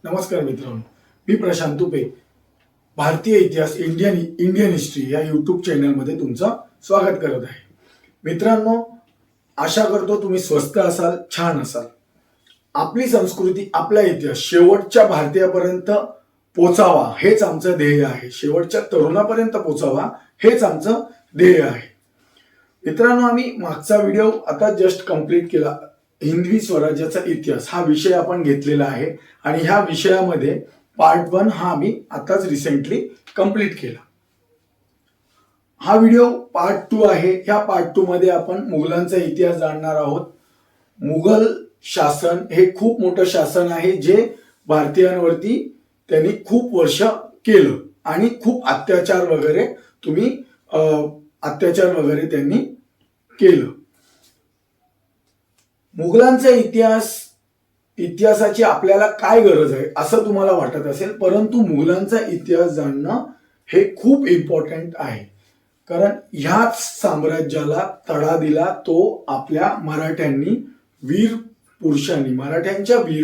नमस्कार मित्रांनो, मी प्रशांत तुपे. भारतीय इतिहास इंडियन हिस्ट्री या यूट्यूब चॅनलमध्ये तुमचं स्वागत करत आहे. मित्रांनो, आशा करतो तुम्ही स्वस्त असाल, छान असाल. आपली संस्कृती, आपला इतिहास शेवटच्या भारतीयापर्यंत पोचावा हेच आमचं ध्येय आहे. शेवटच्या तरुणापर्यंत पोचावा हेच आमचं ध्येय आहे. मित्रांनो, आम्ही मागचा व्हिडिओ आता जस्ट कंप्लीट केला. हिंदवी स्वराज्याचा इतिहास हा विषय आपण घेतलेला आहे आणि ह्या विषयामध्ये पार्ट 1 हा आम्ही आताच रिसेंटली कंप्लीट केला. हा व्हिडिओ पार्ट 2 आहे. ह्या पार्ट 2 मध्ये आपण मुघलांचा इतिहास जाणणार आहोत. मुघल शासन हे खूप मोठं शासन आहे जे भारतीयांवरती त्यांनी खूप वर्ष केलं आणि खूप अत्याचार वगैरे त्यांनी केलं. मुघलांचा इतिहासाची आपल्याला काय गरज आहे असं तुम्हाला वाटत असेल, परंतु मुघलांचा इतिहास जाणणं हे खूप इम्पॉर्टंट आहे. कारण ह्याच साम्राज्याला तडा दिला तो आपल्या मराठ्यांच्या वीर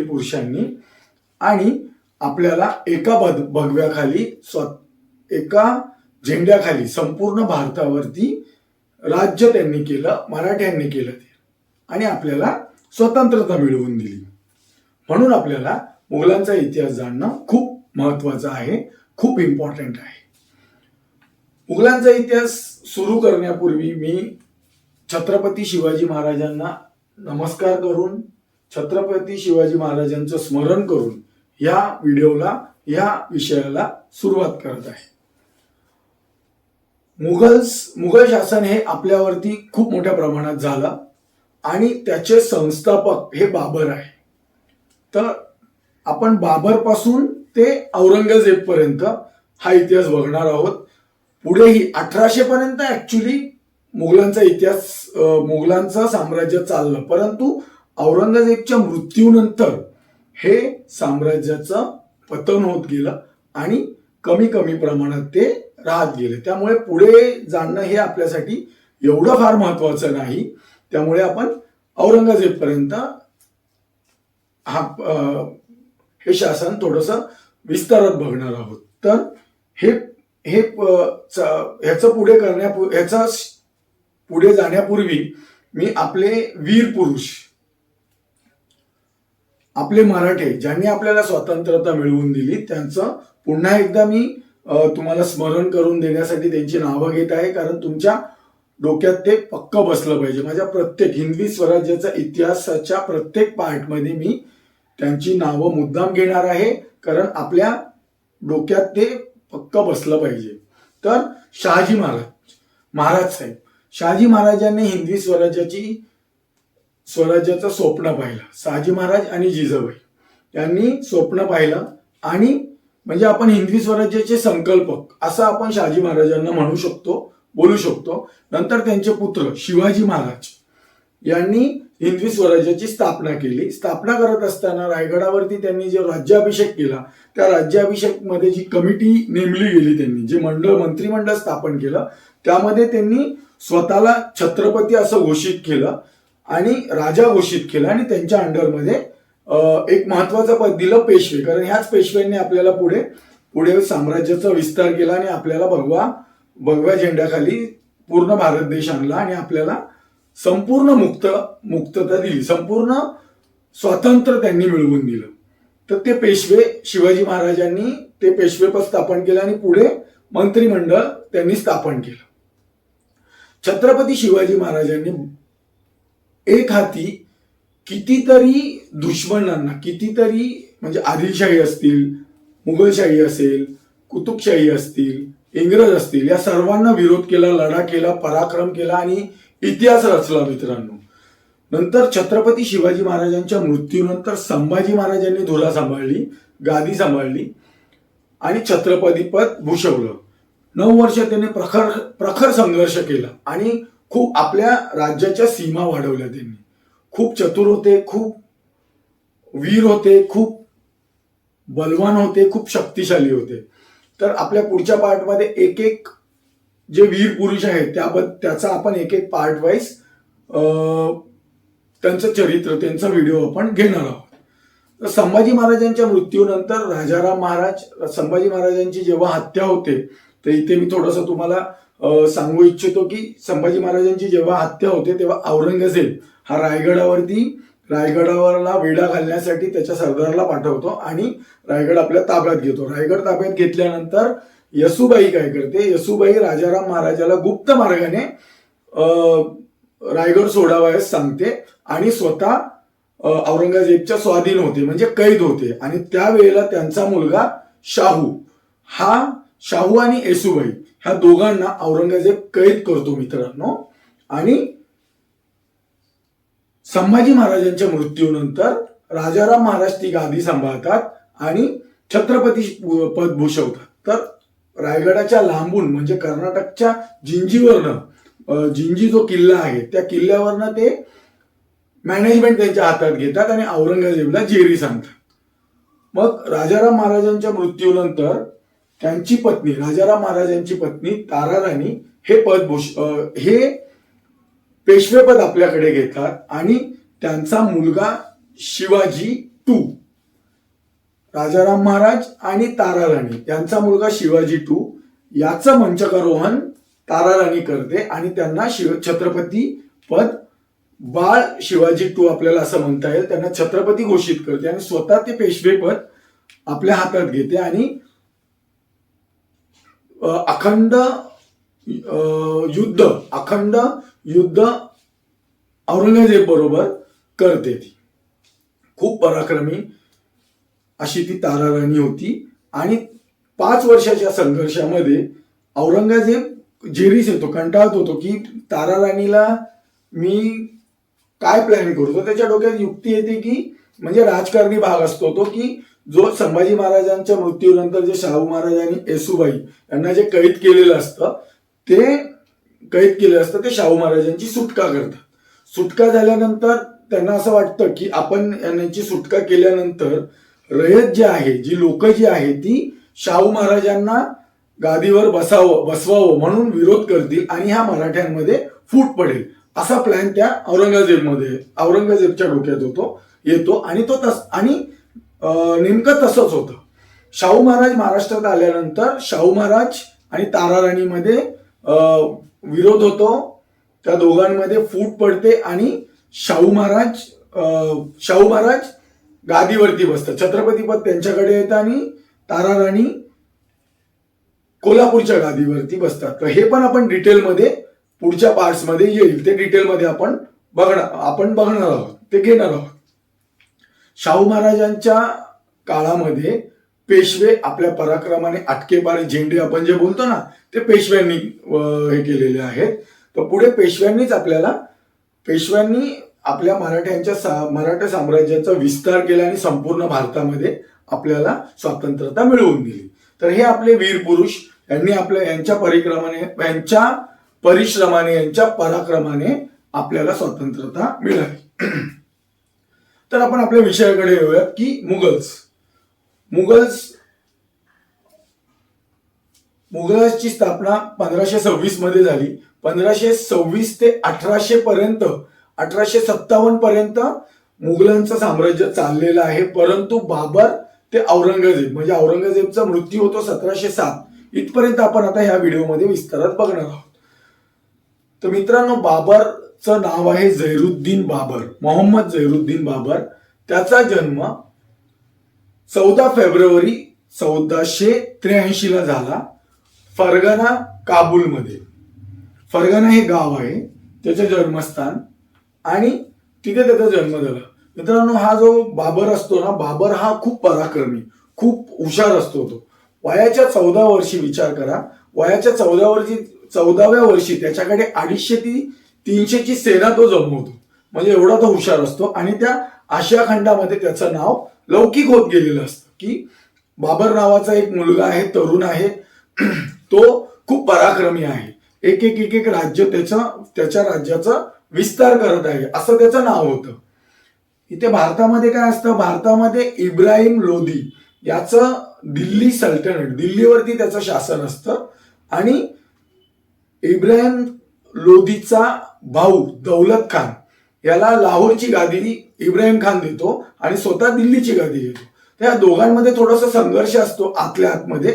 पुरुषांनी आणि आपल्याला एका झेंड्याखाली संपूर्ण भारतावरती राज्य त्यांनी केलं, मराठ्यांनी केलं ते आणि आपल्याला स्वतंत्रता मिळवून दिली. म्हणून आपल्याला मुघलांचा इतिहास जाणणं खूप महत्वाचं आहे, खूप इम्पॉर्टंट आहे. मुघलांचा इतिहास सुरू करण्यापूर्वी मी छत्रपती शिवाजी महाराजांना नमस्कार करून, छत्रपती शिवाजी महाराजांचं स्मरण करून या विषयाला सुरुवात करत आहे. मुघल शासन हे आपल्यावरती खूप मोठ्या प्रमाणात झालं आणि त्याचे संस्थापक हे बाबर आहे. तर आपण बाबर पासून ते औरंगजेब पर्यंत हा इतिहास बघणार आहोत. पुढेही 1800 पर्यंत ऍक्च्युली मुघलांचं साम्राज्य चाललं, परंतु औरंगजेबच्या मृत्यूनंतर हे साम्राज्याचं पतन होत गेलं आणि कमी कमी प्रमाणात ते राहत गेले. त्यामुळे पुढे जाणणं हे आपल्यासाठी एवढं फार महत्वाचं नाही. त्यामुळे आपण औरंगजेब पर्यंत हे शासन थोडस विस्तारात बघणार आहोत. तर ह्याचं पुढे जाण्यापूर्वी मी आपले वीर पुरुष, आपले मराठे ज्यांनी आपल्याला स्वतंत्रता मिळवून दिली त्यांचं पुन्हा एकदा मी तुम्हाला स्मरण करून देण्यासाठी त्यांची नावं घेत आहे. कारण तुमच्या डोक्यात ते पक्क बसलं पाहिजे. माझ्या प्रत्येक हिंदवी स्वराज्याचा इतिहासाच्या प्रत्येक पार्टमध्ये मी त्यांची नावं मुद्दाम घेणार आहे, कारण आपल्या डोक्यात ते पक्क बसलं पाहिजे. तर शहाजी महाराजांनी हिंदवी स्वराज्याचं स्वप्न पाहिलं. शहाजी महाराज आणि जिजाबाई यांनी स्वप्न पाहिलं आणि म्हणजे आपण हिंदवी स्वराज्याचे संकल्पक असं आपण शहाजी महाराजांना बोलू शकतो. नंतर त्यांचे पुत्र शिवाजी महाराज यांनी हिंदवी स्वराज्याची स्थापना केली. स्थापना करत असताना रायगडावरती त्यांनी जो राज्याभिषेक केला, त्या राज्याभिषेक मध्ये जी कमिटी नेमली गेली, त्यांनी जे मंत्रिमंडळ स्थापन केलं, त्यामध्ये त्यांनी स्वतःला छत्रपती असं घोषित केलं आणि राजा घोषित केलं आणि त्यांच्या अंडरमध्ये एक महत्वाचं पद दिलं, पेशवे. कारण ह्याच पेशव्यांनी आपल्याला पुढे साम्राज्याचा विस्तार केला आणि आपल्याला भगव्या झेंड्याखाली पूर्ण भारत देश आणला आणि आपल्याला संपूर्ण मुक्तता दिली, संपूर्ण स्वातंत्र्य त्यांनी मिळवून दिलं. तर ते पेशवे शिवाजी महाराजांनी ते पेशवेपद स्थापन केलं आणि पुढे मंत्रिमंडळ त्यांनी स्थापन केलं. छत्रपती शिवाजी महाराजांनी एक हाती कितीतरी दुश्मनांना, म्हणजे आदिलशाही असतील, मुघलशाही असेल, कुतुबशाही असतील, इंग्रज असतील, या सर्वांना विरोध केला, लढा केला, पराक्रम केला आणि इतिहास रचला. मित्रांनो, नंतर छत्रपती शिवाजी महाराजांच्या मृत्यूनंतर संभाजी महाराजांनी गादी सांभाळली आणि छत्रपतीपद भूषवलं. 9 वर्ष त्यांनी प्रखर संघर्ष केला आणि खूप आपल्या राज्याच्या सीमा वाढवल्या. त्यांनी खूप चतुर होते, खूप वीर होते, खूप बलवान होते, खूप शक्तिशाली होते. तर आपल्या पुढच्या पार्टमध्ये एक जे वीर पुरुष आहेत त्याचा आपण एक पार्ट वाईज त्यांचं चरित्र, त्यांचा व्हिडिओ आपण घेणार आहोत. तर संभाजी महाराजांच्या मृत्यूनंतर राजाराम महाराज, संभाजी महाराजांची जेव्हा हत्या होते, तर इथे मी थोडंसं तुम्हाला सांगू इच्छितो की संभाजी महाराजांची जेव्हा हत्या होते तेव्हा औरंगजेब हा रायगडावरला वेढा घालण्यासाठी त्याच्या सरदाराला पाठवतो आणि रायगड आपल्या ताब्यात घेतो. रायगड ताब्यात घेतल्यानंतर येसुबाई काय करते, येसुबाई राजाराम महाराजाला गुप्त मार्गाने रायगड सोडावयास सांगते आणि स्वतः औरंगजेबच्या स्वाधीन होते, म्हणजे कैद होते. आणि त्यावेळेला त्यांचा मुलगा शाहू आणि येसुबाई ह्या दोघांना औरंगजेब कैद करतो मित्रांनो. आणि संभाजी महाराजांच्या मृत्यूनंतर राजाराम महाराज ती गादी सांभाळतात आणि छत्रपती पद भूषवतात. तर रायगडाच्या लांबून म्हणजे कर्नाटकच्या जिंजी जो किल्ला आहे त्या किल्ल्यावरनं ते मॅनेजमेंट त्यांच्या हातात घेतात आणि औरंगजेबला जेरी सांगतात. मग राजाराम महाराजांच्या मृत्यूनंतर त्यांची पत्नी, राजाराम महाराजांची पत्नी ताराराणी हे पेशवेपद आपल्याकडे घेतात आणि त्यांचा मुलगा शिवाजी टू, राजाराम महाराज आणि ताराराणी यांचा मुलगा शिवाजी टू याचं मंचकारोहण ताराराणी करते आणि त्यांना छत्रपती पद बाळ शिवाजी टू आपल्याला असं म्हणता येईल, त्यांना छत्रपती घोषित करते आणि स्वतः ते पेशवेपद आपल्या हातात घेते आणि अखंड युद्ध औरंगजेब बरोबर करते. ती खूप पराक्रमी अशी ती ताराराणी होती. आणि 5 वर्षाच्या संघर्षामध्ये औरंगजेब जेरीस येतो, कंटाळत होतो की ताराराणीला मी काय प्लॅन करतो. त्याच्या डोक्यात युक्ती येते की म्हणजे राजकारणी भाग असतो तो की जो संभाजी महाराजांच्या मृत्यूनंतर जे शाहू महाराज आणि येसुबाई यांना जे कैद केलेलं असतं ते शाहू महाराजांची सुटका करतात. सुटका झाल्यानंतर त्यांना असं वाटतं की आपण यांची सुटका केल्यानंतर रयत जी आहे, जी लोक जी आहे ती शाहू महाराजांना गादीवर बसवावं म्हणून विरोध करतील आणि ह्या मराठ्यांमध्ये फूट पडेल असा प्लॅन त्या औरंगजेबच्या डोक्यात येतो आणि नेमकं तसंच होतं. शाहू महाराज महाराष्ट्रात आल्यानंतर शाहू महाराज आणि ताराराणीमध्ये विरोध होतो, त्या दोघांमध्ये फूट पडते आणि शाहू महाराज गादीवरती बसतात. छत्रपतीपद त्यांच्याकडे येतं आणि ताराराणी कोल्हापूरच्या गादीवरती बसतात. तर हे पण आपण डिटेलमध्ये पुढच्या पार्ट्समध्ये येईल, ते डिटेलमध्ये आपण बघणार आहोत, ते घेणार आहोत. शाहू महाराजांच्या काळामध्ये पेशवे आपल्या पराक्रमाने अटकेपार झेंडे आपण जे बोलतो ना ते पेशव्यांनी हे केलेले आहेत. तर पुढे पेशव्यांनी आपल्या मराठा साम्राज्याचा विस्तार केला आणि संपूर्ण भारतामध्ये आपल्याला स्वातंत्र्यता मिळवून दिली. तर हे आपले वीर पुरुष यांनी यांच्या परिश्रमाने यांच्या पराक्रमाने आपल्याला स्वातंत्र्यता मिळाली. तर आपण आपल्या विषयाकडे येऊयात की मुघलांची स्थापना 1526 मध्ये झाली. 1526 ते 1857 पर्यंत मुघलांचं साम्राज्य चाललेलं आहे. परंतु बाबर ते औरंगजेब म्हणजे औरंगजेबचा मृत्यू होतो 1707 इथपर्यंत आपण आता ह्या व्हिडिओमध्ये विस्तारात बघणार आहोत. तर मित्रांनो, बाबरचं नाव आहे मोहम्मद झैनुद्दीन बाबर. त्याचा जन्म 14 फेब्रुवारी 1483 ला झाला फरगना काबूलमध्ये. फरगना हे गाव आहे त्याचे जन्मस्थान आणि तिथे त्याचा जन्म झाला. मित्रांनो, हा जो बाबर असतो ना, बाबर हा खूप पराक्रमी, खूप हुशार असतो. तो वयाच्या 14 वर्षी विचार करा, वयाच्या 14व्या वर्षी त्याच्याकडे 250 ते 300 ची सेना तो जमवतो. म्हणजे एवढा तो हुशार असतो आणि त्या आशिया खंडामध्ये त्याचं नाव लौकिक होत गेलेलं असतं की बाबर नावाचा एक मुलगा आहे, तरुण आहे, तो खूप पराक्रमी आहे, एक राज्य त्याच्या राज्याचा विस्तार करत आहे असं त्याचं नाव होतं. इथे भारतामध्ये काय असतं, भारतामध्ये इब्राहिम लोधी याचं दिल्ली सल्टनट, दिल्लीवरती त्याचं शासन असतं आणि इब्राहिम लोधीचा भाऊ दौलत खान याला लाहोरची गादी इब्राहिम खान देतो आणि स्वतः दिल्लीची गादी देतो. त्या दोघांमध्ये थोडासा संघर्ष असतो आतल्या आतमध्ये.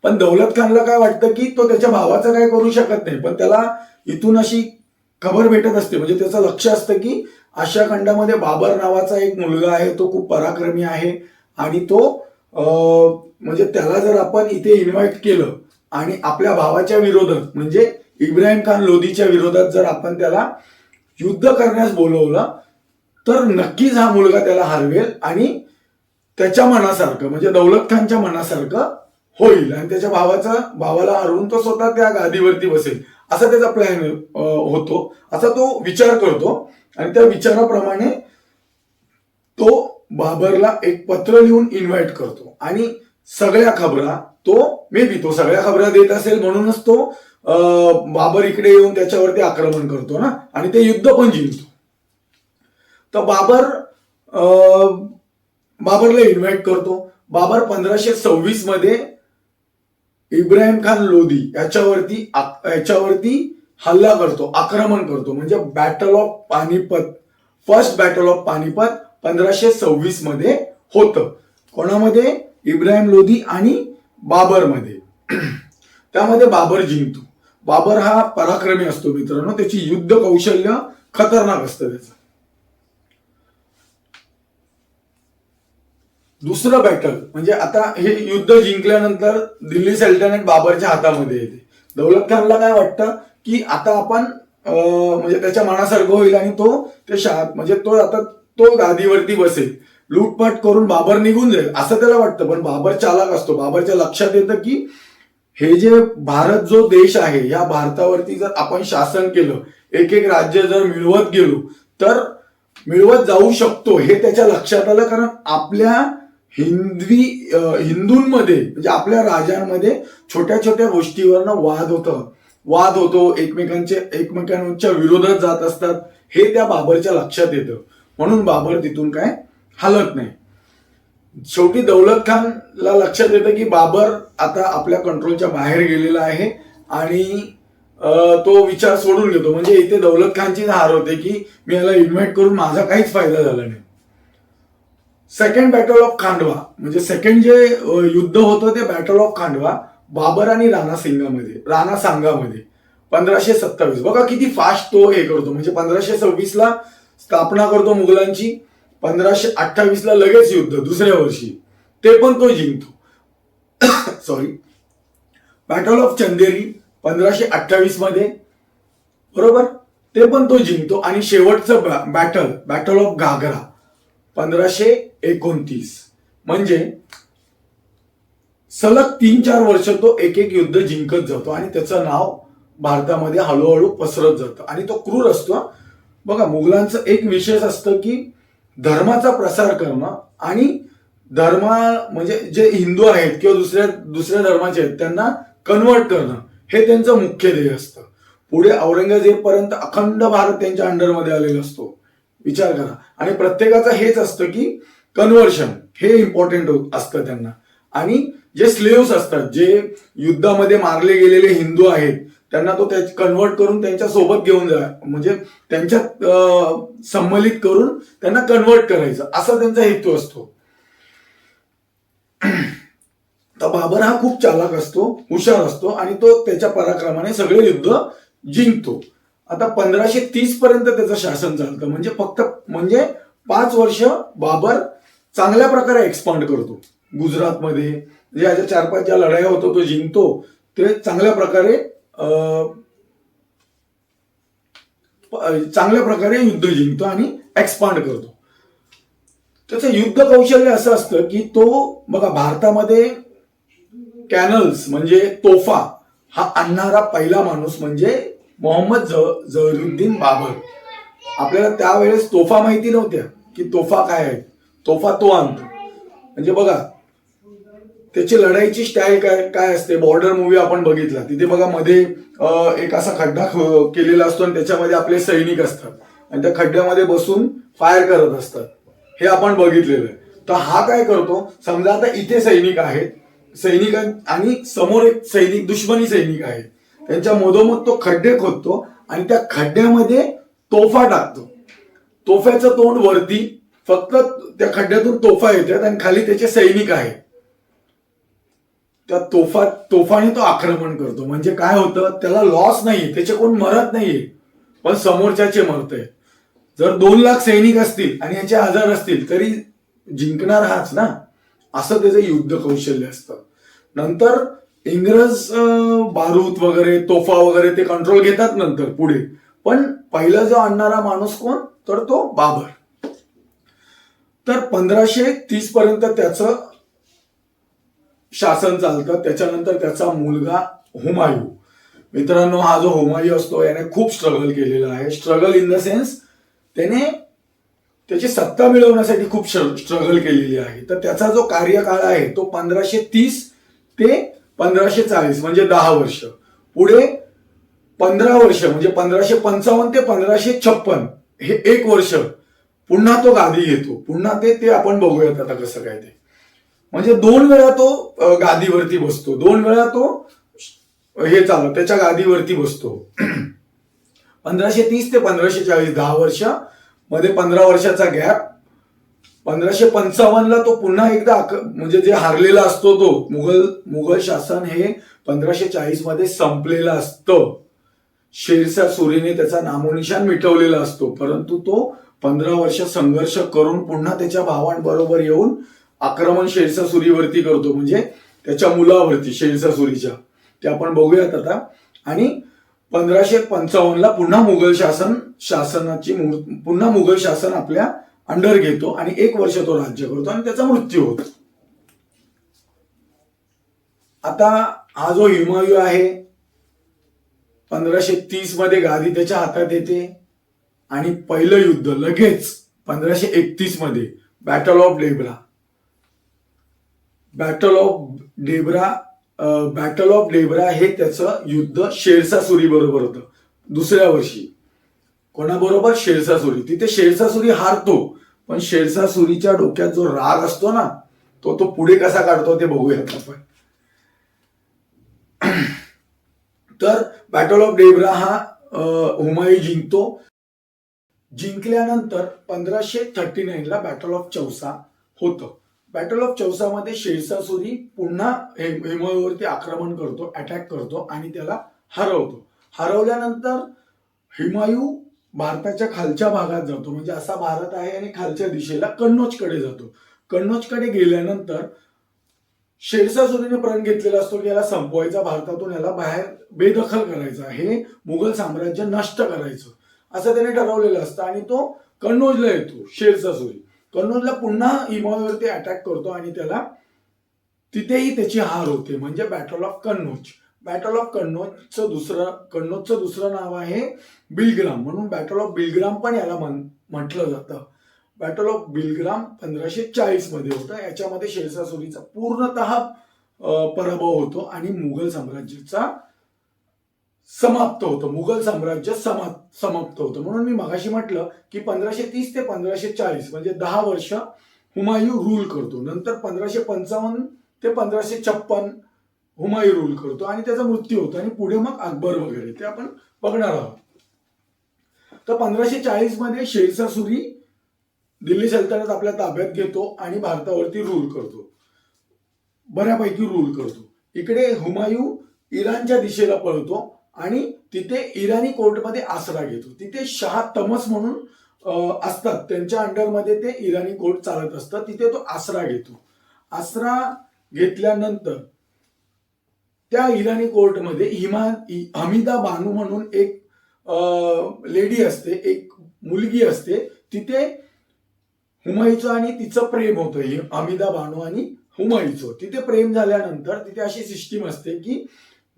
पण दौलत खानला काय वाटतं की तो त्याच्या भावाचं काय करू शकत नाही, पण त्याला इथून अशी खबर भेटत असते, म्हणजे त्याचं लक्ष असतं की आशिया खंडामध्ये बाबर नावाचा एक मुलगा आहे, तो खूप पराक्रमी आहे आणि तो म्हणजे त्याला जर आपण इथे इन्व्हाइट केलं आणि आपल्या भावाच्या विरोधात म्हणजे इब्राहिम खान लोधीच्या विरोधात जर आपण त्याला युद्ध करण्यास बोलवलं तर नक्कीच हा मुलगा त्याला हरवेल आणि त्याच्या मनासारखं म्हणजे दौलत खानच्या मनासारखं होईल आणि त्याच्या भावाला हरवून तो स्वतः त्या गादीवरती बसेल असा त्याचा प्लॅन होतो. असा तो विचार करतो आणि त्या विचाराप्रमाणे तो बाबरला एक पत्र लिहून इन्व्हाइट करतो आणि सगळ्या खबरा तो सगळ्या खबरा देत असेल म्हणूनच तो बाबर इकडे येऊन त्याच्यावरती आक्रमण करतो ना आणि ते युद्ध पण जिंकतो. तर बाबरला इन्व्हाइट करतो. बाबर 1526 मध्ये इब्राहिम खान लोधी याच्यावरती हल्ला करतो, आक्रमण करतो. म्हणजे battle of Panipat, first battle of Panipat 1526 मध्ये होतं. कोणामध्ये? इब्राहिम लोधी आणि बाबर मध्ये. त्यामध्ये बाबर जिंकतो. बाबर हा पराक्रमी असतो मित्रांनो, त्याची युद्ध कौशल्य खतरनाक असतं त्याचं. दुसरं बॅटल म्हणजे आता हे युद्ध जिंकल्यानंतर दिल्ली सल्तनत बाबरच्या हातामध्ये येते. दौलत खानला काय वाटतं की आता आपण म्हणजे त्याच्या मनासारखं होईल आणि तो गादीवरती बसेल, लूटपाट करून बाबर निघून जाईल असं त्याला वाटतं. पण बाबर चालाक असतो. बाबरच्या लक्षात येतं की हे जे भारत जो देश आहे या भारतावरती जर आपण शासन केलं, एक एक राज्य जर मिळवत गेलो तर मिळवत जाऊ शकतो हे त्याच्या लक्षात आलं. कारण आपल्या हिंदूंमध्ये म्हणजे आपल्या राजांमध्ये छोट्या छोट्या गोष्टीवरनं वाद होतो, एकमेकांच्या विरोधात जात असतात हे त्या बाबरच्या लक्षात येतं. म्हणून बाबर तिथून काय हलत नाही. शेवटी दौलत खानला लक्षात येतं की बाबर आता आपल्या कंट्रोलच्या बाहेर गेलेला आहे आणि तो विचार सोडून घेतो. म्हणजे इथे दौलत खानची हार होते की मी याला इन्व्हाइट करून माझा काहीच फायदा झाला नाही. सेकंड बॅटल ऑफ खांडवा म्हणजे सेकंड जे युद्ध होतं ते बॅटल ऑफ खांडवा बाबर आणि राणा सांगामध्ये 1527. बघा किती फास्ट तो हे करतो. म्हणजे 1526 ला स्थापना करतो मुघलांची, 1528 ला लगेच युद्ध दुसऱ्या वर्षी ते पण तो जिंकतो. सॉरी, बॅटल ऑफ चंदेरी 1528 मध्ये, बरोबर, ते पण तो जिंकतो. आणि शेवटचं बॅटल ऑफ घाघरा 1529. म्हणजे सलग 3-4 वर्ष तो एक युद्ध जिंकत जातो आणि त्याचं नाव भारतामध्ये हळूहळू पसरत जातं आणि तो क्रूर असतो. बघा, मुघलांचं एक विशेष असतं की धर्माचा प्रसार करणं आणि म्हणजे जे हिंदू आहेत किंवा दुसऱ्या धर्माचे आहेत त्यांना कन्वर्ट करणं हे त्यांचं मुख्य ध्येय असतं. पुढे औरंगजेब पर्यंत अखंड भारत त्यांच्या अंडरमध्ये आलेला असतो. विचार करा. आणि प्रत्येकाचं हेच असतं की कन्व्हर्शन हे इम्पॉर्टंट असतं त्यांना. आणि जे स्लेव्स असतात, जे युद्धामध्ये मारले गेलेले हिंदू आहेत, त्यांना तो कन्वर्ट करून त्यांच्या सोबत घेऊन जा, म्हणजे त्यांच्यात सम्मिलित करून त्यांना कन्वर्ट करायचं असा त्यांचा हेतू असतो. तर बाबर हा खूप चालाक असतो, हुशार असतो आणि तो त्याच्या पराक्रमाने सगळे युद्ध जिंकतो. आता 1530 पर्यंत त्याचं शासन चालतं. म्हणजे 5 वर्ष बाबर चांगल्या प्रकारे एक्सपांड करतो गुजरातमध्ये. ज्या 4-5 ज्या लढाया होतो तो जिंकतो, ते चांगल्या प्रकारे युद्ध जिंकतो आणि एक्सपांड करतो. त्याचं युद्ध कौशल्य असं असतं की तो, बघा, भारतामध्ये कॅनल्स म्हणजे तोफा हा आणणारा पहिला माणूस म्हणजे मोहम्मद जहरुद्दीन बाबर. आपल्याला त्यावेळेस तोफा माहिती नव्हत्या की तोफा काय आहे. तोफा तो आणतो. म्हणजे बघा त्याची लढाईची स्टाईल काय असते. बॉर्डर मूवी आपण बघितला, तिथे बघा मध्ये एक असा खड्डा केलेला असतो आणि त्याच्यामध्ये आपले सैनिक असतात आणि त्या खड्ड्यामध्ये बसून फायर करत असतात. हे आपण बघितलेलं आहे. तर हा काय करतो, समजा आता इथे सैनिक आहेत, आणि समोर एक दुश्मनी सैनिक आहेत, त्यांच्या मधोमध तो खड्डे खोदतो आणि त्या खड्ड्यामध्ये तोफा टाकतो. तोफ्याचं तोंड वरती, फक्त त्या खड्ड्यातून तोफा येतात आणि खाली त्याचे सैनिक आहेत. त्या तोफाने तो आक्रमण करतो. म्हणजे काय होतं, त्याला लॉस नाही, त्याचे कोण मरत नाहीये, पण समोरच्याचे मरतंय. जर 2 लाख सैनिक असतील आणि याचे 1000 असतील तरी जिंकणार हाच ना, असं त्याचं युद्ध कौशल्य असतं. नंतर इंग्रज बारूद वगैरे, तोफा वगैरे ते कंट्रोल घेतात नंतर पुढे. पण पहिला जो आणणारा माणूस कोण, तर तो बाबर. तर 1530 पर्यंत त्याचं शासन चालतं. त्याच्यानंतर त्याचा मुलगा हुमायूं. मित्रांनो, हा जो हुमायूं असतो याने खूप स्ट्रगल केलेला आहे. स्ट्रगल इन द सेन्स त्याने त्याची सत्ता मिळवण्यासाठी खूप स्ट्रगल केलेली आहे. तर त्याचा जो कार्यकाळ आहे तो 1530 ते 1540 म्हणजे 10 वर्ष. पुढे 15 वर्ष म्हणजे 1555 ते 1556 हे 1 वर्ष पुन्हा तो गादी घेतो. पुन्हा ते आपण बघूयात आता कसं काय ते. म्हणजे 2 वेळा तो गादीवरती बसतो, 2 वेळा तो हे चालू त्याच्या गादीवरती बसतो. 1530 ते 1540 10 वर्ष मध्ये 15 वर्षाचा गॅप. 1555 तो पुन्हा एकदा म्हणजे जे हारलेला असतो तो मुघल शासन हे 1540 मध्ये संपलेलं असतं. शेरशाह सुरीने त्याचा नामोनिशान मिटवलेला असतो. परंतु तो 15 वर्ष संघर्ष करून पुन्हा त्याच्या भावांबरोबर येऊन आक्रमण शेरशाह सुरीवरती करतो, म्हणजे त्याच्या मुलावरती शेरशाह सुरीच्या. ते आपण बघूयात आता. आणि 1555 पुन्हा मुघल शासन आपल्या अंडर घेतो आणि 1 वर्ष तो राज्य करतो आणि त्याचा मृत्यू होतो. आता हा जो हुमायूं आहे 1530 मध्ये गादी त्याच्या हातात येते आणि पहिलं युद्ध लगेच 1531 मध्ये बॅटल ऑफ डेब्रा हे त्याचं युद्ध शेरशाह सुरी बरोबर होतं. दुसऱ्या वर्षी कोणाबरोबर, शेरशाह सुरी. तिथे शेरशाह सुरी हारतो, पण शेरशाह सुरीच्या डोक्यात जो राग असतो ना तो पुढे कसा काढतो ते बघूयात आपण. तर बॅटल ऑफ डेब्रा हा हुमायूं जिंकतो. जिंकल्यानंतर 1539 ला बॅटल ऑफ चौसा होतं. बॅटल ऑफ चौसा मध्ये शेरशाह सुरी पुन्हा हुमायूंवरती आक्रमण करतो, अटॅक करतो आणि त्याला हरवतो. हरवल्यानंतर हुमायूं भारताच्या खालच्या भागात जातो, म्हणजे असा भारत आहे आणि खालच्या दिशेला कन्नौजकडे जातो. कन्नौजकडे गेल्यानंतर शेरशाह सुरीने प्रण घेतलेला असतो की याला संपवायचा, भारतातून याला बाहेर बेदखल करायचा, हे मुघल साम्राज्य नष्ट करायचं असं त्याने ठरवलेलं असतं. आणि तो कन्नौजला येतो. शेरशाह सुरी कन्नौजला पुन्हा हुमायूंवरती अटॅक करतो आणि त्याला तिथेही त्याची हार होते, म्हणजे battle of Kannauj. Battle of कन्नौजचं दुसरं नाव आहे बिलग्राम, म्हणून बॅटल ऑफ बिलग्राम पण याला म्हटलं जातं. बॅटल ऑफ बिलग्राम 1540 मध्ये होतं. याच्यामध्ये शेरशाह सुरीचा पूर्णतः पराभव होतो आणि मुघल साम्राज्याचा समाप्त होतं. मुघल साम्राज्य समाप्त होतं. म्हणून मी मगाशी म्हटलं की 1530 ते 1540 म्हणजे 10 वर्ष हुमायूं रूल करतो. नंतर 1555 ते 1556 हुमायूं रूल करतो आणि त्याचा मृत्यू होतो. आणि पुढे मग अकबर वगैरे ते आपण बघणार आहोत. तर 1540 मध्ये शेरशाह सुरी दिल्ली सल्तनत आपल्या ताब्यात घेतो आणि भारतावरती रूल करतो, बऱ्यापैकी रूल करतो. इकडे हुमायूं इराणच्या दिशेला पळतो आणि तिथे इराणी कोर्टमध्ये आसरा घेतो. तिथे शाह तमस म्हणून असतात, त्यांच्या अंडरमध्ये ते इराणी कोर्ट चालत असतं. तिथे तो आसरा घेतो. आसरा घेतल्यानंतर त्या इराणी कोर्टमध्ये हमीदा बानू म्हणून एक लेडी असते, एक मुलगी असते. तिथे हुमायूंचं आणि तिचं प्रेम होतं. हमीदा बानू आणि हुमायूंचं तिथे प्रेम झाल्यानंतर तिथे अशी सिस्टीम असते की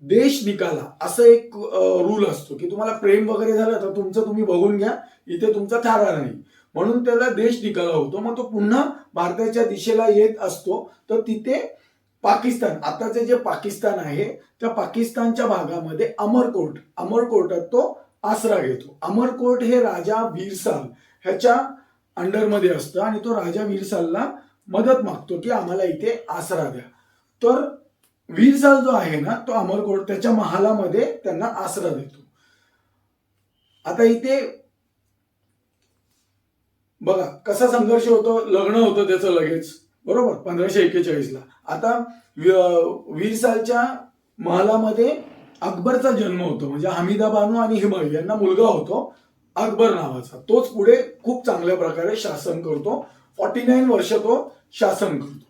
देश निकाला असं एक रूल असतो की तुम्हाला प्रेम वगैरे झालं तर तुमचं तुम्ही बघून घ्या, इथे तुमचा थारा नाही, म्हणून त्याला देश निकाला होतो. मग तो पुन्हा भारताच्या दिशेला येत असतो. तर तिथे पाकिस्तान, आताचे जे पाकिस्तान आहे त्या पाकिस्तानच्या भागामध्ये अमरकोर्टात तो आसरा घेतो. अमरकोर्ट हे राजा वीरसाल ह्याच्या अंडरमध्ये असतं आणि तो राजा वीरसालला मदत मागतो की आम्हाला इथे आसरा द्या. तर वीरसाल जो आहे ना तो अमरकोर्ट त्याच्या महालामध्ये त्यांना आसरा देतो. आता इथे बघा कसा संघर्ष होतो, लग्न होतं त्याचं लगेच, बरोबर, 1541ला. आता वीर सालच्या महालामध्ये अकबरचा जन्म होतो, म्हणजे हमीदा बानो आणि हुमायूं यांना मुलगा होतो अकबर नावाचा. तोच पुढे खूप चांगल्या प्रकारे शासन करतो. 49 वर्ष तो शासन करतो.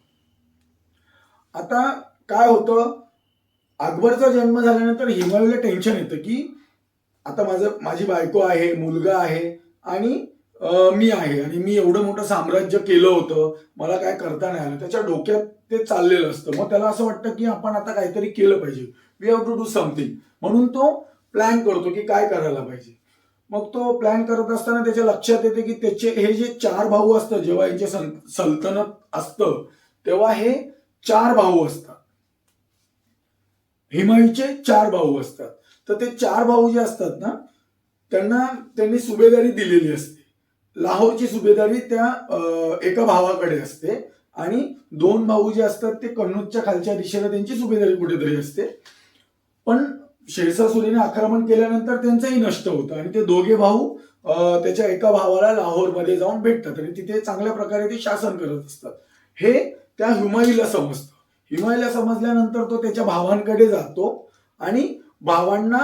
आता काय होतं, अकबरचा जन्म झाल्यानंतर हुमायूंला टेन्शन येतं की आता माझी बायको आहे, मुलगा आहे आणि मी आहे, आणि मी एवढं मोठं साम्राज्य केलं होतं, मला काय करता नाही आलं. त्याच्या डोक्यात ते चाललेलं असतं. मग त्याला असं वाटतं की आपण आता काहीतरी केलं पाहिजे, we have to do something. म्हणून तो प्लॅन करतो की काय करायला पाहिजे. मग तो प्लॅन करत असताना त्याच्या लक्षात येते की त्याचे हे जे 4 भाऊ असतं, जेव्हा यांचे सल्तनत असतं तेव्हा हे 4 भाऊ असतात. हुमायूंचे 4 भाऊ असतात. तर ते 4 भाऊ जे असतात ना, त्यांनी सुभेदारी दिलेली असते. लाहोरची सुभेदारी त्या एका भावाकडे असते आणि 2 भाऊ जे असतात ते कन्नौजच्या खालच्या दिशेला त्यांची सुभेदारी कुठेतरी असते. पण शेरशाह सुरीने आक्रमण केल्यानंतर त्यांचंही नष्ट होतं आणि ते दोघे भाऊ त्याच्या एका भावाला लाहोरमध्ये जाऊन भेटतात आणि तिथे चांगल्या प्रकारे ते शासन करत असतात. हे त्या हुमायूंला समजतं. हुमायूंला समजल्यानंतर तो त्याच्या भावांकडे जातो आणि भावांना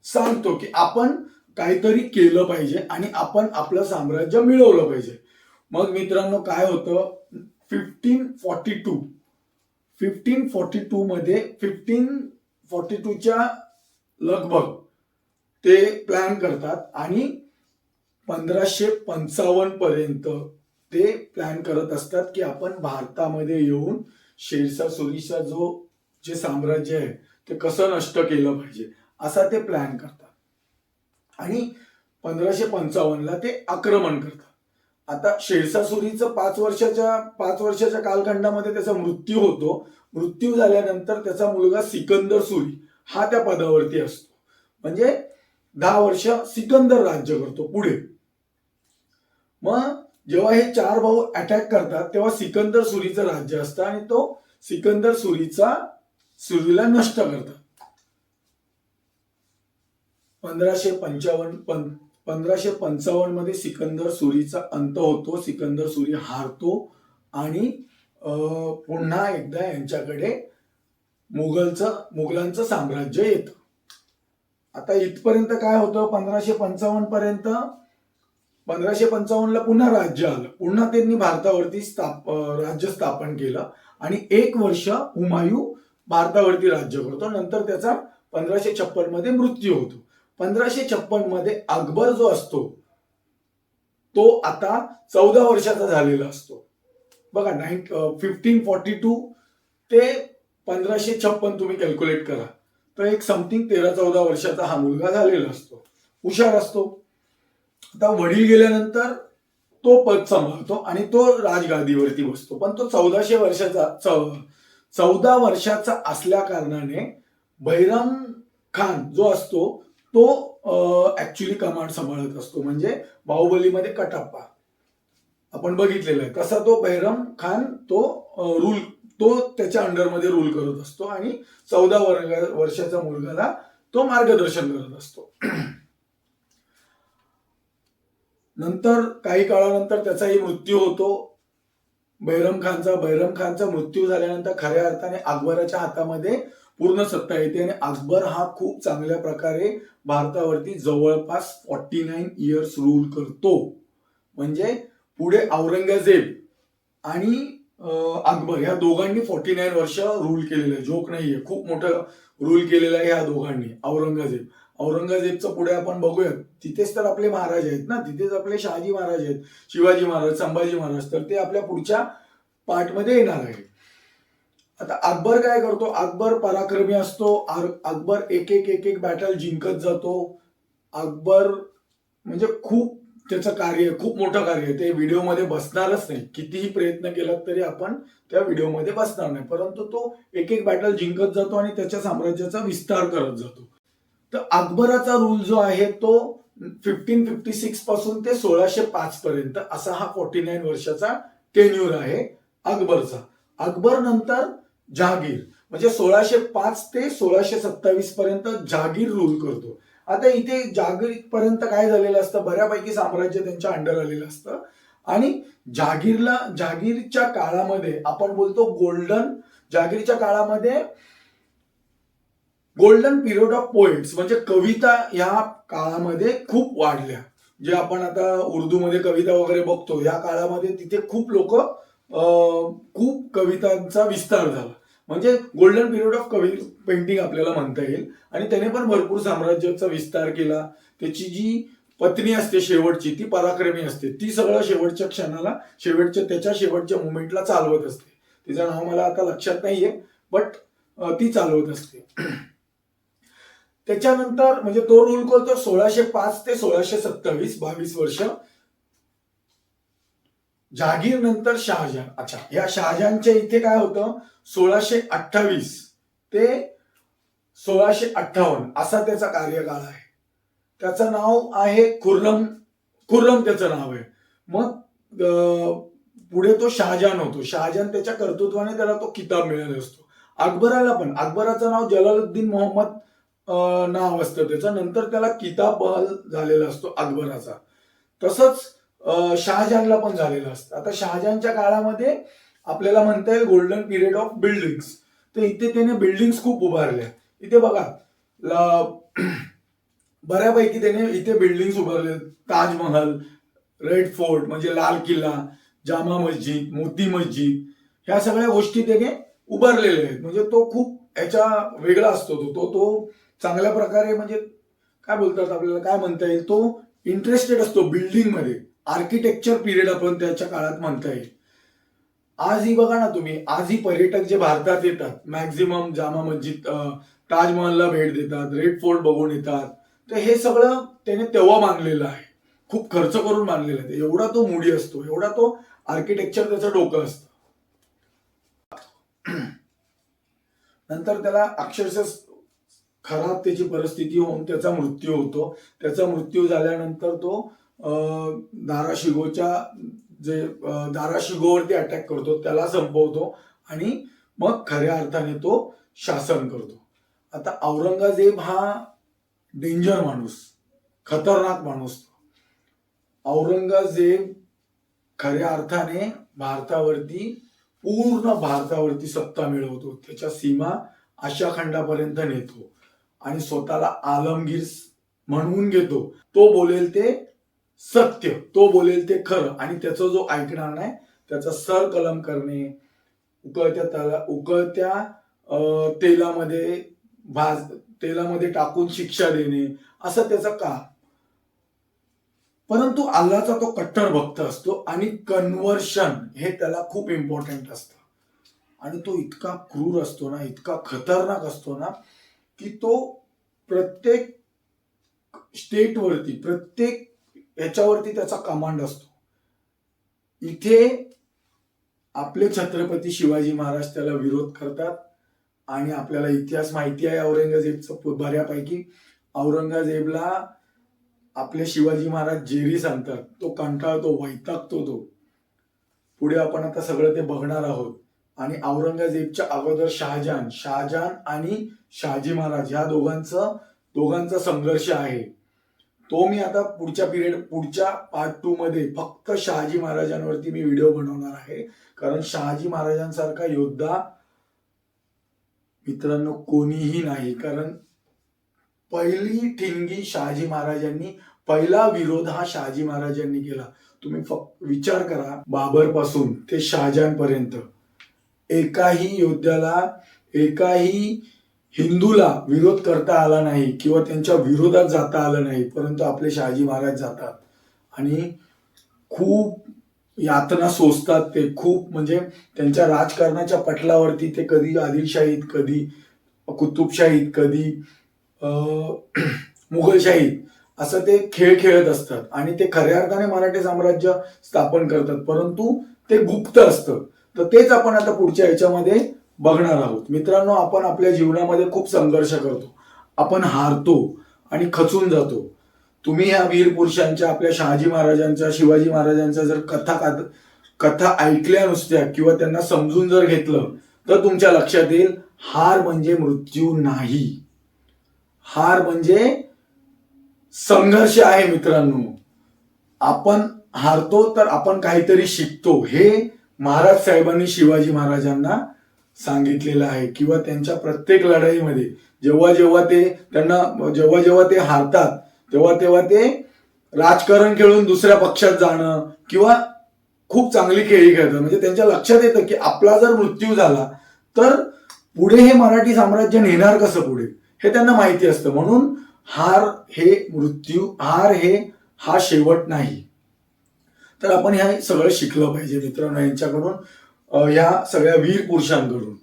सांगतो की आपण काहीतरी केलं पाहिजे आणि आपण आपलं साम्राज्य मिळवलं पाहिजे. मग मित्रांनो काय होतं, 1542 मध्ये 1542च्या लगभग ते प्लॅन करतात आणि 1555 पर्यंत ते प्लॅन करत असतात की आपण भारतामध्ये येऊन शेरशाह सुरीचा जे साम्राज्य आहे ते कसं नष्ट केलं पाहिजे, असा ते प्लॅन करतात आणि 1555ला ते आक्रमण करतात. आता शेरशाह सुरीचं 5 वर्षाच्या कालखंडामध्ये त्याचा मृत्यू होतो. मृत्यू झाल्यानंतर त्याचा मुलगा सिकंदर सुरी हा त्या पदावरती असतो. म्हणजे 10 वर्ष सिकंदर राज्य करतो पुढे. मग जेव्हा हे 4 भाऊ अटॅक करतात तेव्हा सिकंदर सुरीचं राज्य असतं आणि तो सिकंदर सुरीला नष्ट करतात. 1555 मध्ये सिकंदर सुरीचा अंत होतो. सिकंदर सुरी हारतो आणि पुन्हा एकदा यांच्याकडे मुघलांचं साम्राज्य येतं. आता इथपर्यंत काय होतं, 1555 पर्यंत 1555ला पुन्हा राज्य आलं. पुन्हा त्यांनी भारतावरती राज्य स्थापन केलं आणि 1 वर्ष हुमायूं भारतावरती राज्य करतो. नंतर त्याचा 1556 मध्ये मृत्यू होतो. 1556 मध्ये अकबर जो असतो तो आता 14 वर्षाचा झालेला असतो. बघा 1542 ते 1556 तुम्ही कॅल्क्युलेट करा तर एक समथिंग 13-14 वर्षाचा हा मुलगा झालेला असतो. हुशार असतो. आता वडील गेल्यानंतर तो पद सांभाळतो आणि तो राजगादीवरती बसतो. पण तो 14 वर्षाचा असल्या कारणाने बैरम खान जो असतो तो ऍक्च्युली कमांड सांभाळत असतो. म्हणजे बाहुबलीमध्ये कटप्पा आपण बघितलेला आहे तसा तो बैरम खान तो त्याच्या अंडरमध्ये रूल करत असतो आणि 14 वर्षाच्या मुलगाला तो मार्गदर्शन करत असतो. नंतर काही काळानंतर त्याचाही मृत्यू होतो बैरम खानचा मृत्यू झाल्यानंतर खऱ्या अर्थाने अकबराच्या हातामध्ये पूर्ण सत्ता येते आणि अकबर हा खूप चांगल्या प्रकारे भारतावरती जवळपास 49 इयर्स रूल करतो. म्हणजे पुढे औरंगजेब आणि अकबर ह्या दोघांनी 49 वर्ष रूल केलेलं आहे. जोक नाहीये, खूप मोठं रूल केलेलं आहे ह्या दोघांनी. औरंगजेबचं पुढे आपण बघूयात. तिथेच तर आपले महाराज आहेत ना, तिथेच आपले शहाजी महाराज आहेत, शिवाजी महाराज, संभाजी महाराज, तर ते आपल्या पुढच्या पार्टमध्ये येणार आहे. आता अकबर काय करतो, अकबर पराक्रमी असतो. अकबर एक एक बॅटल जिंकत जातो. अकबर म्हणजे त्याचं कार्य खूप मोठं कार्य, ते व्हिडिओमध्ये बसणारच नाही. कितीही प्रयत्न केला तरी आपण त्या व्हिडिओमध्ये बसणार नाही. परंतु तो एक बॅटल जिंकत जातो आणि त्याच्या साम्राज्याचा विस्तार करत जातो. तर अकबराचा रूल जो आहे तो 1556 पासून ते 1605 पर्यंत असा हा 49 वर्षाचा टेन्यूर आहे अकबरचा. अकबर नंतर जहागीर म्हणजे 1605 ते 1627 पर्यंत जहागीर रूल करतो आता इथे जहागीरपर्यंत काय झालेलं असतं, बऱ्यापैकी साम्राज्य त्यांच्या अंडर आलेलं असतं. आणि जहागीरच्या काळामध्ये आपण बोलतो जहागीरच्या काळामध्ये गोल्डन पिरियड ऑफ पोएट्स म्हणजे कविता या काळामध्ये खूप वाढल्या. जे आपण आता उर्दूमध्ये कविता वगैरे बघतो, या काळामध्ये तिथे खूप कवितांचा विस्तार झाला. म्हणजे गोल्डन पिरियड ऑफ पेंटिंग आपल्याला म्हणता येईल. आणि त्याने पण भरपूर साम्राज्याचा विस्तार केला. त्याची जी पत्नी असते शेवटची, ती पराक्रमी असते. ती सगळं त्याच्या शेवटच्या मुमेंटला चालवत असते. तिचं नाव मला आता लक्षात नाहीये, बट ती चालवत असते. त्याच्यानंतर म्हणजे तो रूल करतो 1605 ते 1627, 22 वर्ष. जहागीर नंतर शहाजहान. अच्छा, या शहाजहानच्या इथे काय होतं, 1628 ते 1658 असा त्याचा कार्यकाळ आहे. त्याचं नाव आहे खुर्रम त्याचं नाव आहे. मग पुढे तो शहाजहान होतो. शहाजहान त्याच्या कर्तृत्वाने त्याला तो किताब मिळाला असतो. अकबराचं नाव जलालुद्दीन मोहम्मद नाव असतं त्याचं. नंतर त्याला किताब बहाल झालेला असतो अकबराचा. तसंच शहाजहानला पण झालेलं असतं. आता शहाजहानच्या काळामध्ये आपल्याला म्हणता येईल गोल्डन पिरियड ऑफ बिल्डिंग्स. तर इथे त्याने बिल्डिंग्स खूप उभारल्या. इथे बघा बऱ्यापैकी त्याने इथे बिल्डिंग्स उभारले. ताजमहल, रेड फोर्ट म्हणजे लाल किल्ला, जामा मस्जिद, मोती मस्जिद, ह्या सगळ्या गोष्टी त्याने उभारलेल्या आहेत. म्हणजे तो खूप याचा वेगळा असतो. तो चांगल्या प्रकारे म्हणजे काय बोलतात आपल्याला काय म्हणता येईल, तो इंटरेस्टेड असतो बिल्डिंग मध्ये. आर्किटेक्चर पिरियड आपण त्याच्या काळात म्हणता येईल. आजही बघा ना तुम्ही, आजही पर्यटक जे भारतात येतात मॅक्झिमम जामा मस्जिद, ताजमहलला भेट देतात, रेड फोर्ट बघून येतात. तर हे सगळं त्याने तेव्हा बांधलेलं आहे, खूप खर्च करून बांधलेलं आहे. एवढा तो मूडी असतो, एवढा तो आर्किटेक्चर त्याचं डोकं असतं. नंतर त्याला अक्षरशः खराब त्याची परिस्थिती होऊन त्याचा मृत्यू होतो. त्याचा मृत्यू झाल्यानंतर तो दाराशिगोवरती अटॅक करतो, त्याला संपवतो आणि मग खऱ्या अर्थाने तो शासन करतो. आता औरंगजेब हा डेंजर माणूस, खतरनाक माणूस. औरंगजेब खऱ्या अर्थाने पूर्ण भारतावरती सत्ता मिळवतो. त्याच्या सीमा आशिया खंडापर्यंत नेतो आणि स्वतःला आलमगीर म्हणवून घेतो. तो बोलेल ते सत्य, तो बोलेल ते खरं, आणि त्याचा जो ऐकणार नाही त्याचा सर कलम करणे, उकळत्या तेलामध्ये टाकून शिक्षा देणे, असं त्याचं काम. परंतु अल्लाचा तो कट्टर भक्त असतो आणि कन्व्हर्शन हे त्याला खूप इम्पॉर्टंट असतं. आणि तो इतका क्रूर असतो ना, इतका खतरनाक असतो ना, की तो प्रत्येक स्टेटवरती, प्रत्येक याच्यावरती त्याचा कमांड असतो. इथे आपले छत्रपती शिवाजी महाराज त्याला विरोध करतात. आणि आपल्याला इतिहास माहिती आहे औरंगजेबचा बऱ्यापैकी. औरंगजेबला आपले शिवाजी महाराज जेरी सांगतात, तो कंटाळतो, वैतागतो तो. पुढे आपण आता सगळं ते बघणार आहोत. आणि औरंगजेबच्या अगोदर शहाजहान आणि शहाजी महाराज ह्या दोघांचा संघर्ष आहे. तो मी आता पुढच्या पार्ट 2 मध्ये फक्त शहाजी महाराजांवरती मी व्हिडिओ बनवणार आहे. कारण शहाजी महाराजांसारखा योद्धा मित्रांनो कोणीही नाही. कारण पहिली ठिणगी शहाजी महाराजांनी, पहिला विरोध हा शहाजी महाराजांनी केला. तुम्ही फक्त विचार करा, बाबर पासून ते शहाजहान पर्यंत एकाही योद्ध्याला, एकाही हिंदूला विरोध करता आला नाही किंवा त्यांच्या विरोधात जाता आलं नाही. परंतु आपले शहाजी महाराज जातात आणि खूप यातना सोसतात. ते खूप म्हणजे त्यांच्या राजकारणाच्या पटलावरती ते कधी आदिलशाहीत, कधी कुतुबशाहीत, कधी मुघलशाहीत असं ते खेळ खेळत असतात. आणि ते खऱ्या अर्थाने मराठी साम्राज्य स्थापन करतात, परंतु ते गुप्त असतं. तर तेच आपण आता पुढच्या याच्यामध्ये बघणार आहोत. मित्रांनो, आपण आपल्या जीवनामध्ये खूप संघर्ष करतो, आपण हारतो आणि खचून जातो. तुम्ही ह्या वीर पुरुषांच्या, आपल्या शहाजी महाराजांच्या, शिवाजी महाराजांच्या जर कथा ऐकल्या नुसत्या किंवा त्यांना समजून जर घेतलं तर तुमच्या लक्षात येईल, हार म्हणजे मृत्यू नाही. हार म्हणजे संघर्ष आहे मित्रांनो. आपण हारतो तर आपण काहीतरी शिकतो, हे महाराज साहेबांनी शिवाजी महाराजांना सांगितलेलं आहे. किंवा त्यांच्या प्रत्येक लढाईमध्ये जेव्हा जेव्हा ते हारतात तेव्हा ते राजकारण खेळून दुसऱ्या पक्षात जाणं किंवा खूप चांगली खेळी खेळतात. म्हणजे त्यांच्या लक्षात येतं की आपला जर मृत्यू झाला तर पुढे हे मराठी साम्राज्य नेणार कसं पुढे, हे त्यांना माहिती असतं. म्हणून हार हे हा शेवट नाही. तर आपण हे सगळं शिकलं पाहिजे मित्रांनो यांच्याकडून, ह्या सगळ्या वीर पुरुषांकडून.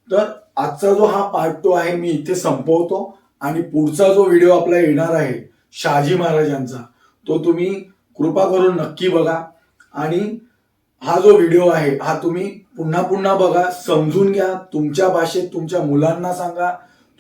तर आजचा जो हा पार्ट 2 आहे मी इथे संपवतो आणि पुढचा जो व्हिडिओ आपला येणार आहे शहाजी महाराजांचा, तो तुम्ही कृपा करून नक्की बघा. आणि हा जो व्हिडिओ आहे हा तुम्ही पुन्हा पुन्हा बघा, समजून घ्या, तुमच्या भाषेत तुमच्या मुलांना सांगा,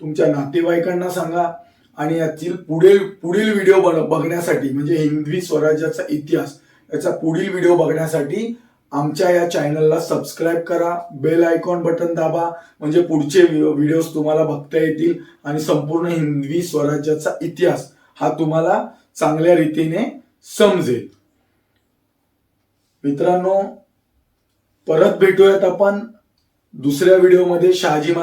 तुमच्या नातेवाईकांना सांगा. आणि यातील पुढील व्हिडिओ बघण्यासाठी म्हणजे हिंदवी स्वराज्याचा इतिहास याचा पुढील व्हिडिओ बघण्यासाठी आमच्या या चॅनलला सबस्क्राईब करा, बेल आयकॉन बटन दाबा, म्हणजे पुढचे व्हिडिओज तुम्हाला बघता येतील आणि संपूर्ण हिंदवी स्वराज्याचा इतिहास हा तुम्हाला चांगल्या रीतीने समजेल. मित्रांनो, परत भेटूयात आपण दुसऱ्या व्हिडिओमध्ये. शहाजी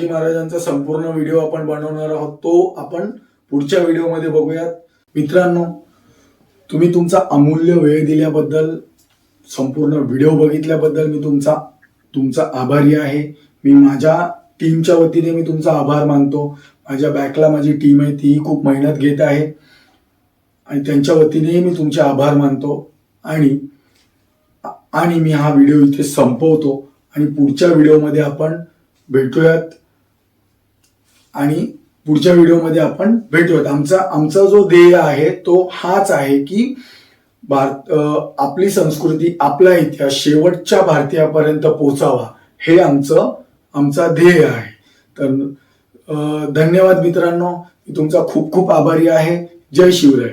महाराजांचा संपूर्ण व्हिडिओ आपण बनवणार आहोत, तो आपण पुढच्या व्हिडिओमध्ये बघूयात. मित्रांनो, तुम्ही तुमचा अमूल्य वेळ दिल्याबद्दल, संपूर्ण व्हिडिओ बघितल्याबद्दल मी तुमचा आभारी आहे. मी माझ्या टीमच्या वतीने मी तुमचा आभार मानतो. माझ्या बॅकला माझी टीम आहे, तीही खूप मेहनत घेत आहे आणि त्यांच्या वतीनेही मी तुमचे आभार मानतो. आणि मी हा व्हिडिओ इथे संपवतो आणि पुढच्या व्हिडिओमध्ये आपण भेटूयात. आमचा जो ध्येय आहे तो हाच आहे की आपली संस्कृती, आपला इतिहास शेवटच्या भारतीयापर्यंत पोहोचावा, हे आमचा ध्येय आहे. तर धन्यवाद मित्रांनो, मी तुमचा खूप खूप आभारी आहे. जय शिवराय.